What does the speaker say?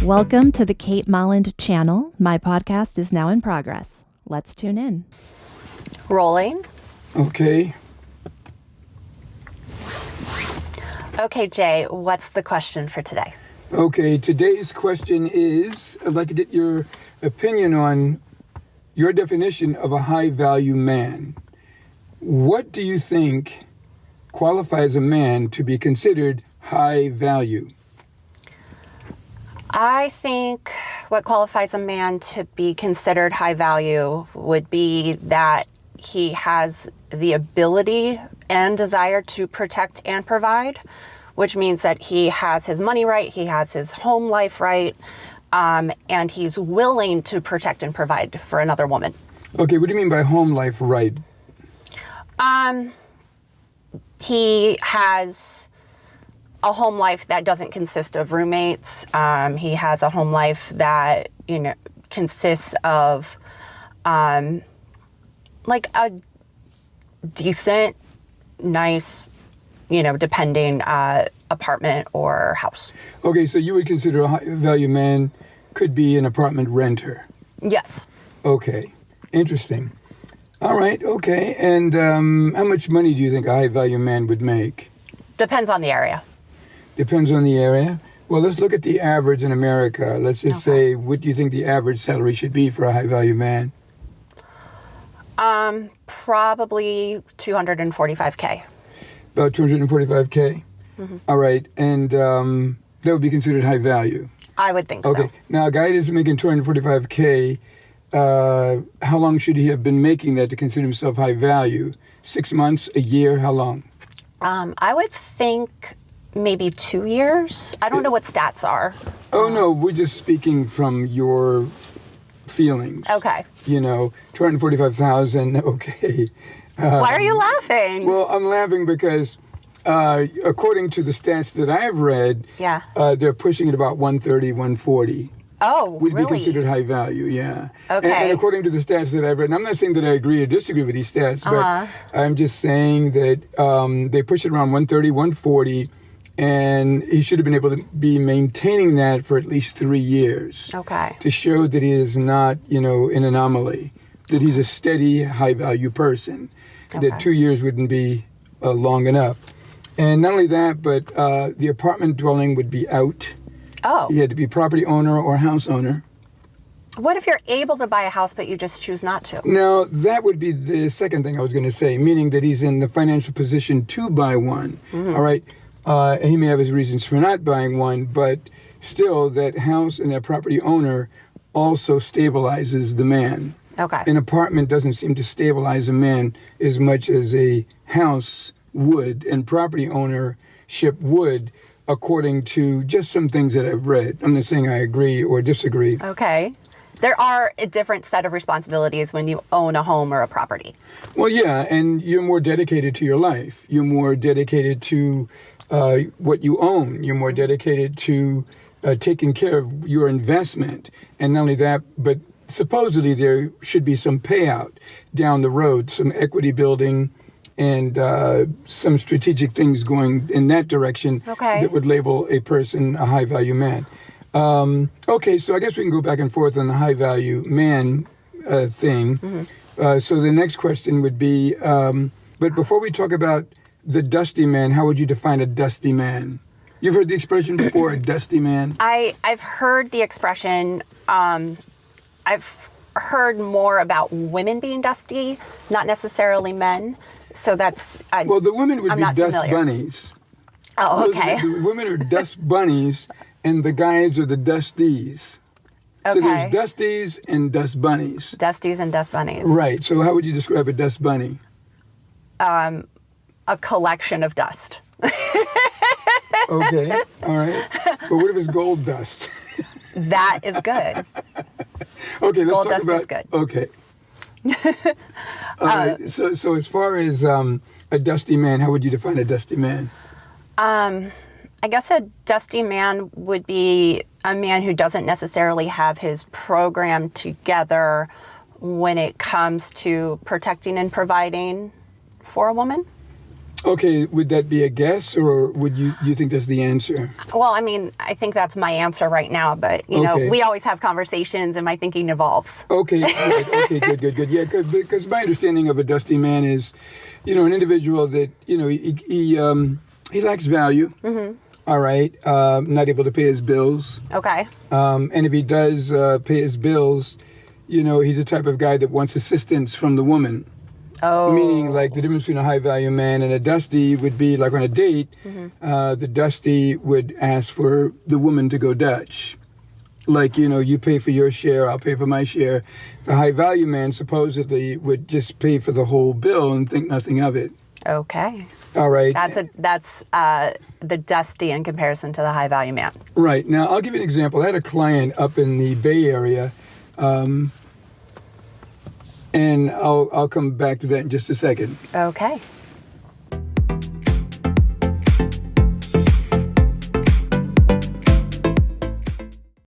Welcome to the Kate Molland channel. My podcast is now in progress. Let's tune in. Rolling. Okay. Okay, Jay, what's the question for today? Okay, today's question is, I'd like to get your opinion on your definition of a high-value man. What do you think qualifies a man to be considered high value? I think what qualifies a man to be considered high value would be that he has the ability and desire to protect and provide, which means that he has his money right, he has his home life right, and he's willing to protect and provide for another woman. Okay, what do you mean by home life right? He has a home life that doesn't consist of roommates. He has a home life that, consists of like a decent, nice, depending apartment or house. Okay, so you would consider a high-value man could be an apartment renter. Yes. Okay, interesting. All right, okay. And how much money do you think a high-value man would make? Depends on the area. Depends on the area. Well, let's look at the average in America. Let's just say, what do you think the average salary should be for a high-value man? Probably $245K. About $245K? Mm-hmm. All right. And that would be considered high value? I would think so. Okay. Now, a guy that's making $245K, how long should he have been making that to consider himself high value? 6 months, a year, how long? I would think maybe 2 years. I don't know what stats are. Oh, no, we're just speaking from your feelings. Okay. 245,000, okay. Why are you laughing? Well, I'm laughing because according to the stats that I've read, they're pushing it about 130, 140. Oh, would really? be considered high value, yeah. Okay. And according to the stats that I've read, and I'm not saying that I agree or disagree with these stats, but I'm just saying that they push it around 130, 140, and he should have been able to be maintaining that for at least 3 years. Okay. To show that he is not, an anomaly, that he's a steady, high-value person, that 2 years wouldn't be long enough. And not only that, but the apartment dwelling would be out. Oh. He had to be property owner or house owner. What if you're able to buy a house, but you just choose not to? Now, that would be the second thing I was going to say, meaning that he's in the financial position to buy one. Mm-hmm. All right? He may have his reasons for not buying one, but still, that house and that property owner also stabilizes the man. Okay. An apartment doesn't seem to stabilize a man as much as a house would, and property ownership would, according to just some things that I've read. I'm not saying I agree or disagree. Okay. There are a different set of responsibilities when you own a home or a property. Well, yeah, and you're more dedicated to your life. You're more dedicated to what you own. You're more dedicated to taking care of your investment. And not only that, but supposedly there should be some payout down the road, some equity building and some strategic things going in that direction that would label a person a high-value man. Okay, so I guess we can go back and forth on the high-value man thing. Mm-hmm. So the next question would be, but before we talk about the dusty man, how would you define a dusty man? You've heard the expression before, a dusty man? I've heard the expression. I've heard more about women being dusty, not necessarily men. So that's... well, the women would I'm be not dust familiar. bunnies. Oh, okay. The women are dust bunnies, and the guys are the dusties. Okay. So there's dusties and dust bunnies. Dusties and dust bunnies. Right. So how would you describe a dust bunny? A collection of dust. Okay. All right. But what if it's gold dust? That is good. Okay, let's gold talk dust about... is good. Okay. All right. So as far as a dusty man, how would you define a dusty man? I guess a dusty man would be a man who doesn't necessarily have his program together when it comes to protecting and providing for a woman. Okay, would that be a guess, or would you think that's the answer? Well, I mean, I think that's my answer right now, but you know, Okay. we always have conversations and my thinking evolves. Okay, good. Okay, good. Yeah, because my understanding of a dusty man is, an individual that he lacks value. All right, not able to pay his bills, Okay. and if he does pay his bills, he's the type of guy that wants assistance from the woman. Oh. Meaning, like, the difference between a high value man and a dusty would be like on a date, the dusty would ask for the woman to go Dutch. Like, you pay for your share, I'll pay for my share. The high value man supposedly would just pay for the whole bill and think nothing of it. Okay. All right. That's the dusty in comparison to the high value man. Right. Now, I'll give you an example. I had a client up in the Bay Area, and I'll come back to that in just a second. Okay.